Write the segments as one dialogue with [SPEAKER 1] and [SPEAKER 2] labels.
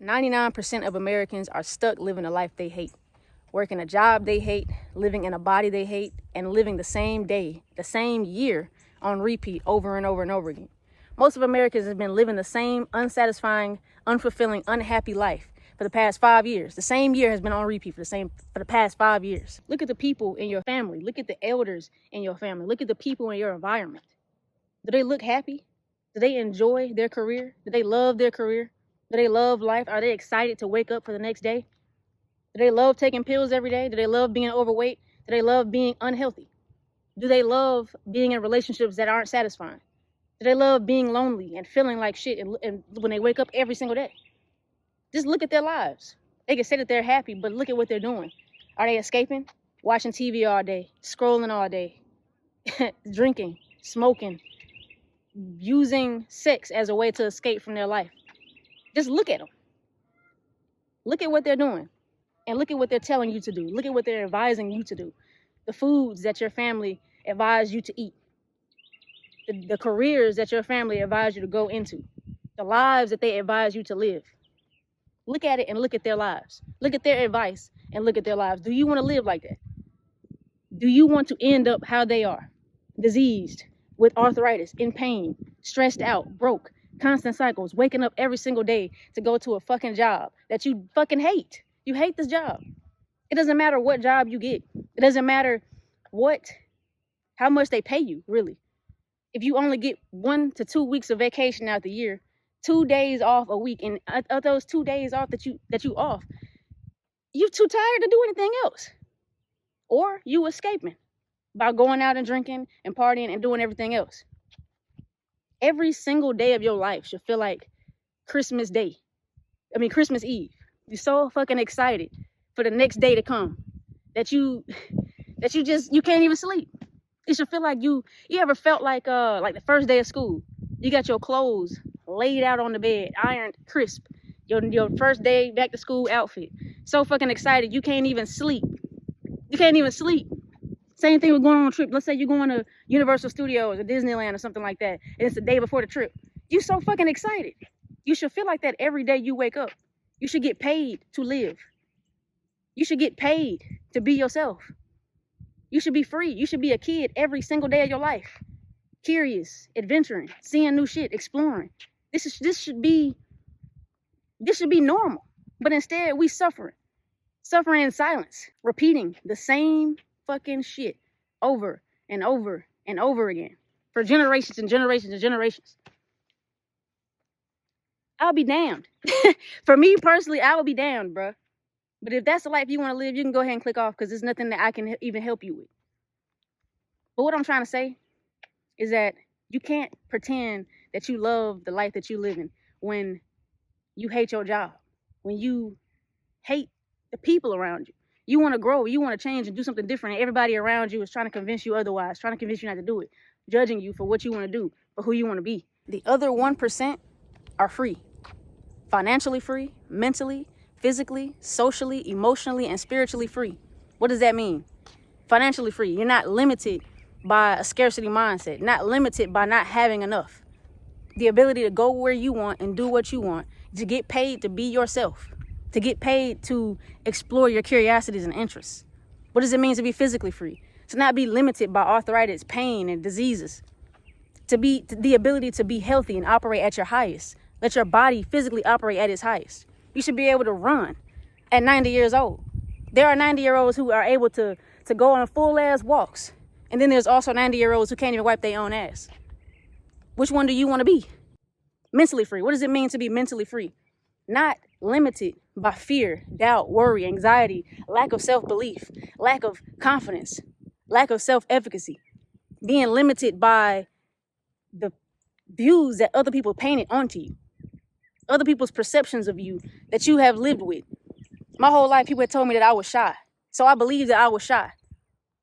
[SPEAKER 1] 99% of Americans are stuck living a life they hate, working a job they hate, living in a body they hate, and living the same day, the same year on repeat over and over and over again. Most of Americans have been living the same unsatisfying, unfulfilling, unhappy life for the past 5 years. The same year has been on repeat for the past 5 years. Look at the people in your family. Look at the elders in your family. Look at the people in your environment. Do they look happy? Do they enjoy their career? Do they love their career? Do they love life? Are they excited to wake up for the next day? Do they love taking pills every day? Do they love being overweight? Do they love being unhealthy? Do they love being in relationships that aren't satisfying? Do they love being lonely and feeling like shit and when they wake up every single day? Just look at their lives. They can say that they're happy, but look at what they're doing. Are they escaping? Watching TV all day, scrolling all day, drinking, smoking, using sex as a way to escape from their life. Just look at them. Look at what they're doing. And look at what they're telling you to do. Look at what they're advising you to do. The foods that your family advise you to eat. The careers that your family advise you to go into. The lives that they advise you to live. Look at it and look at their lives. Look at their advice and look at their lives. Do you want to live like that? Do you want to end up how they are? Diseased, with arthritis, in pain, stressed out, broke, constant cycles, waking up every single day to go to a fucking job that you fucking hate. You hate this job. It doesn't matter what job you get. It doesn't matter how much they pay you, really. If you only get 1 to 2 weeks of vacation out the year, 2 days off a week, and of those 2 days off that you off, you're too tired to do anything else. Or you escaping by going out and drinking and partying and doing everything else. Every single day of your life should feel like Christmas Eve. You're so fucking excited for the next day to come that you can't even sleep. It should feel like you ever felt like the first day of school. You got your clothes laid out on the bed, ironed crisp. Your first day back to school outfit. So fucking excited you can't even sleep. You can't even sleep. Same thing with going on a trip. Let's say you're going to Universal Studios or Disneyland or something like that, and it's the day before the trip. You're so fucking excited. You should feel like that every day you wake up. You should get paid to live. You should get paid to be yourself. You should be free. You should be a kid every single day of your life. Curious, adventuring, seeing new shit, exploring. This should be normal. But instead we suffering in silence, repeating the same fucking shit over and over and over again for generations and generations and generations. I'll be damned. For me personally, I would be damned, bruh. But if that's the life you want to live, you can go ahead and click off because there's nothing that I can even help you with. But what I'm trying to say is that you can't pretend that you love the life that you live in when you hate your job, when you hate the people around you. You want to grow, you want to change and do something different, and everybody around you is trying to convince you otherwise, trying to convince you not to do it, judging you for what you want to do, for who you want to be. The other 1% are free. Financially free, mentally, physically, socially, emotionally, and spiritually free. What does that mean? Financially free. You're not limited by a scarcity mindset, not limited by not having enough. The ability to go where you want and do what you want, to get paid to be yourself, to get paid to explore your curiosities and interests. What does it mean to be physically free? To not be limited by arthritis, pain, and diseases. To the ability to be healthy and operate at your highest. Let your body physically operate at its highest. You should be able to run at 90 years old. There are 90-year-olds who are able to go on full-ass walks. And then there's also 90-year-olds who can't even wipe their own ass. Which one do you want to be? Mentally free. What does it mean to be mentally free? Not limited by fear, doubt, worry, anxiety, lack of self-belief, lack of confidence, lack of self-efficacy. Being limited by the views that other people painted onto you. Other people's perceptions of you that you have lived with. My whole life, people had told me that I was shy. So I believed that I was shy.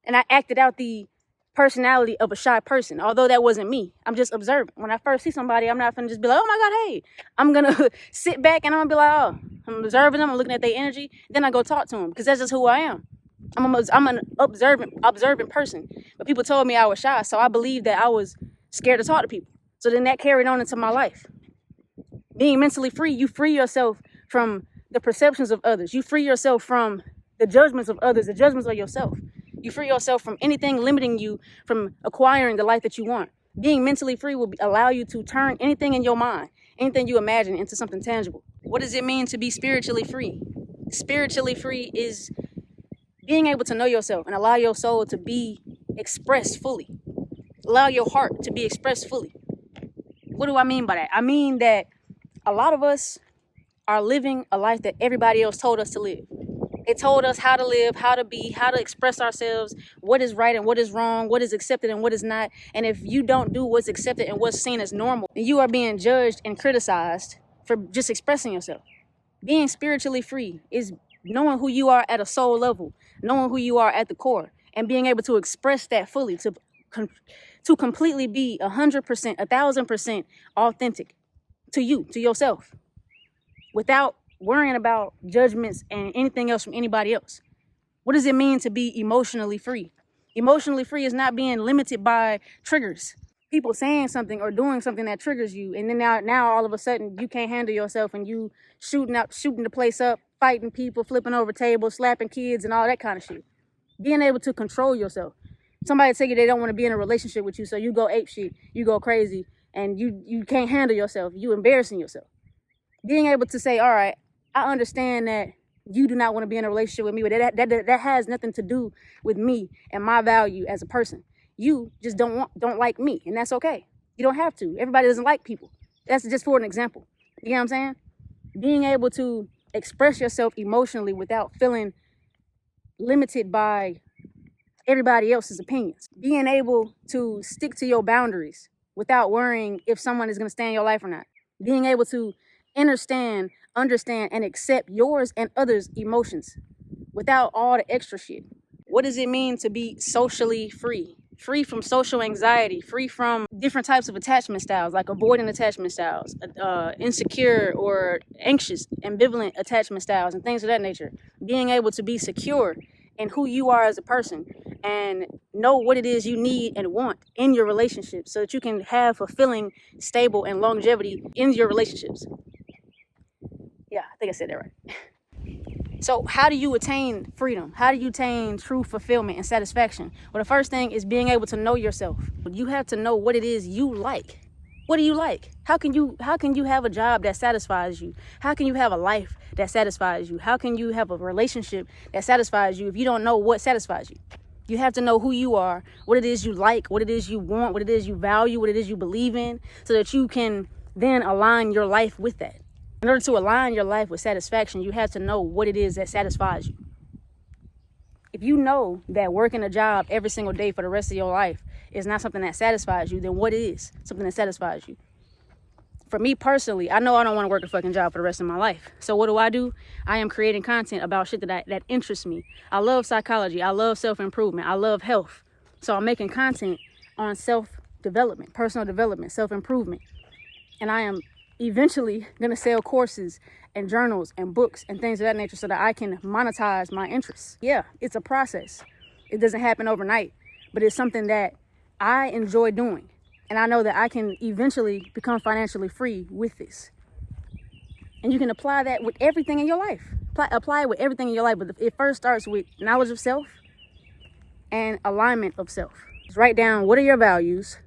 [SPEAKER 1] And I acted out the personality of a shy person, although that wasn't me. I'm just observant. When I first see somebody, I'm not finna just be like, oh my God, hey. I'm gonna sit back and I'm gonna be like, oh, I'm observing them, I'm looking at their energy, then I go talk to them because that's just who I am. I'm an observant person. But people told me I was shy, so I believed that I was scared to talk to people. So then that carried on into my life. Being mentally free, you free yourself from the perceptions of others. You free yourself from the judgments of others, the judgments of yourself. You free yourself from anything limiting you from acquiring the life that you want. Being mentally free will allow you to turn anything in your mind, anything you imagine, into something tangible. What does it mean to be spiritually free? Spiritually free is being able to know yourself and allow your soul to be expressed fully. Allow your heart to be expressed fully. What do I mean by that? I mean that a lot of us are living a life that everybody else told us to live. It told us how to live, how to be, how to express ourselves, what is right and what is wrong, what is accepted and what is not. And if you don't do what's accepted and what's seen as normal, then you are being judged and criticized for just expressing yourself. Being spiritually free is knowing who you are at a soul level, knowing who you are at the core, and being able to express that fully, to completely be 100%, 1,000% authentic to you, to yourself, without worrying about judgments and anything else from anybody else. What does it mean to be emotionally free? Emotionally free is not being limited by triggers. People saying something or doing something that triggers you, and then now all of a sudden you can't handle yourself and you shooting the place up, fighting people, flipping over tables, slapping kids, and all that kind of shit. Being able to control yourself. Somebody tell you they don't want to be in a relationship with you, so you go ape shit, you go crazy, and you can't handle yourself. You embarrassing yourself. Being able to say, all right, I understand that you do not want to be in a relationship with me, but that has nothing to do with me and my value as a person. You just don't like me, and that's okay. You don't have to. Everybody doesn't like people. That's just for an example. You know what I'm saying? Being able to express yourself emotionally without feeling limited by everybody else's opinions. Being able to stick to your boundaries without worrying if someone is going to stay in your life or not. Being able to understand, and accept yours and others' emotions without all the extra shit. What does it mean to be socially free? Free from social anxiety, free from different types of attachment styles, like avoidant attachment styles, insecure or anxious, ambivalent attachment styles, and things of that nature. Being able to be secure in who you are as a person and know what it is you need and want in your relationship so that you can have fulfilling, stable, and longevity in your relationships. Yeah, I think I said that right. So how do you attain freedom? How do you attain true fulfillment and satisfaction? Well, the first thing is being able to know yourself. You have to know what it is you like. What do you like? How can you have a job that satisfies you? How can you have a life that satisfies you? How can you have a relationship that satisfies you if you don't know what satisfies you? You have to know who you are, what it is you like, what it is you want, what it is you value, what it is you believe in, so that you can then align your life with that. In order to align your life with satisfaction, you have to know what it is that satisfies you. If you know that working a job every single day for the rest of your life is not something that satisfies you, then what is something that satisfies you? For me personally, I know I don't want to work a fucking job for the rest of my life. So what do? I am creating content about shit that interests me. I love psychology. I love self-improvement. I love health. So I'm making content on self-development, personal development, self-improvement. And I am eventually going to sell courses and journals and books and things of that nature so that I can monetize my interests. Yeah, it's a process. It doesn't happen overnight, but it's something that I enjoy doing. And I know that I can eventually become financially free with this. And you can apply that with everything in your life. Apply it with everything in your life. But it first starts with knowledge of self and alignment of self. Just write down what are your values,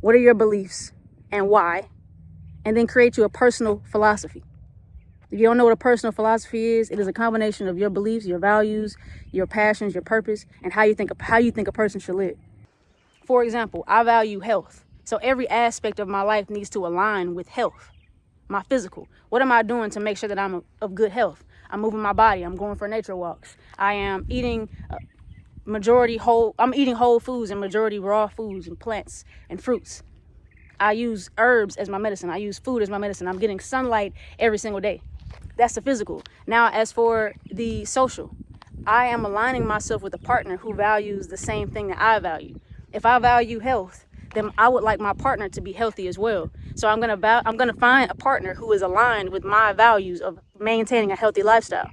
[SPEAKER 1] what are your beliefs, and why. And then create you a personal philosophy. If you don't know what a personal philosophy is, it is a combination of your beliefs, your values, your passions, your purpose, and how you think a person should live. For example, I value health. So every aspect of my life needs to align with health. My physical. What am I doing to make sure that I'm of good health? I'm moving my body. I'm going for nature walks. I am eating I'm eating whole foods and majority raw foods and plants and fruits. I use herbs as my medicine. I use food as my medicine. I'm getting sunlight every single day. That's the physical. Now, as for the social, I am aligning myself with a partner who values the same thing that I value. If I value health, then I would like my partner to be healthy as well. So I'm gonna find a partner who is aligned with my values of maintaining a healthy lifestyle.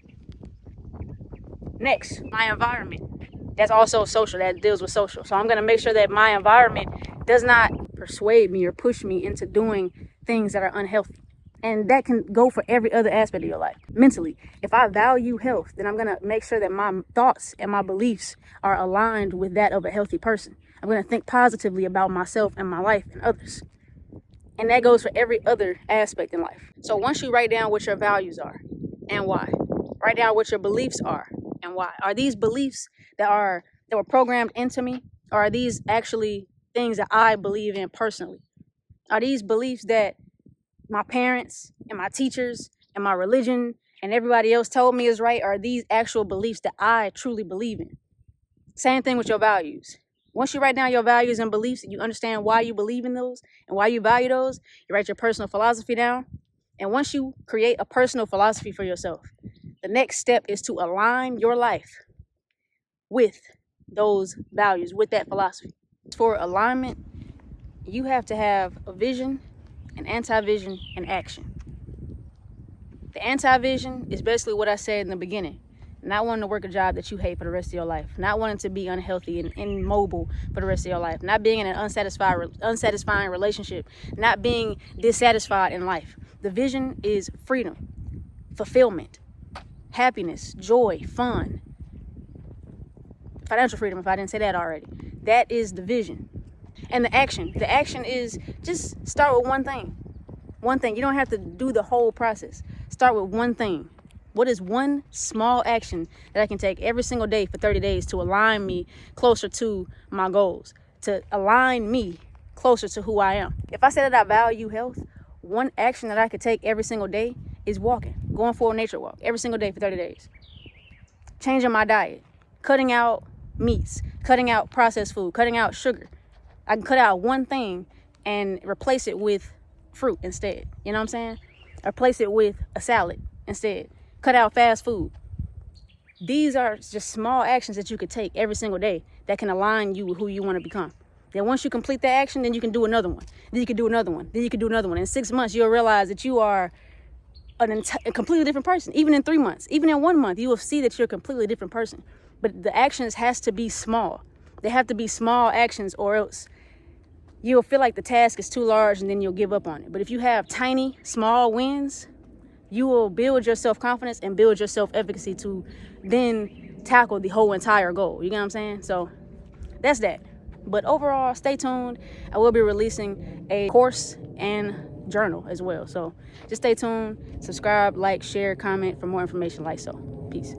[SPEAKER 1] Next, my environment. That's also social. That deals with social. So I'm gonna make sure that my environment does not persuade me or push me into doing things that are unhealthy. And that can go for every other aspect of your life. Mentally, if I value health, then I'm going to make sure that my thoughts and my beliefs are aligned with that of a healthy person. I'm going to think positively about myself and my life and others. And that goes for every other aspect in life. So once you write down what your values are and why, write down what your beliefs are and why. Are these beliefs that were programmed into me, or are these actually things that I believe in personally? Are these beliefs that my parents and my teachers and my religion and everybody else told me is right? Or are these actual beliefs that I truly believe in? Same thing with your values. Once you write down your values and beliefs, you understand why you believe in those and why you value those, you write your personal philosophy down. And once you create a personal philosophy for yourself, the next step is to align your life with those values, with that philosophy. For alignment, you have to have a vision, an anti-vision, and action. The anti-vision is basically what I said in the beginning. Not wanting to work a job that you hate for the rest of your life. Not wanting to be unhealthy and immobile for the rest of your life. Not being in an unsatisfying relationship. Not being dissatisfied in life. The vision is freedom, fulfillment, happiness, joy, fun, financial freedom, if I didn't say that already. That is the vision. And the action is just start with one thing. One thing. You don't have to do the whole process. Start with one thing. What is one small action that I can take every single day for 30 days to align me closer to my goals, to align me closer to who I am? If I say that I value health, one action that I could take every single day is walking, going for a nature walk every single day for 30 days. Changing my diet, cutting out meats, cutting out processed food, cutting out sugar. I can cut out one thing and replace it with fruit instead. You know what I'm saying? Replace it with a salad instead. Cut out fast food. These are just small actions that you could take every single day that can align you with who you want to become. Then once you complete that action, then you can do another one. Then you can do another one. Then you can do another one. In 6 months, you'll realize that you are a completely different person. Even in 3 months, even in 1 month, you will see that you're a completely different person. But the actions has to be small. They have to be small actions, or else you'll feel like the task is too large and then you'll give up on it. But if you have tiny, small wins, you will build your self-confidence and build your self-efficacy to then tackle the whole entire goal. You get what I'm saying? So that's that. But overall, stay tuned. I will be releasing a course and journal as well. So just stay tuned, subscribe, like, share, comment for more information like so. Peace.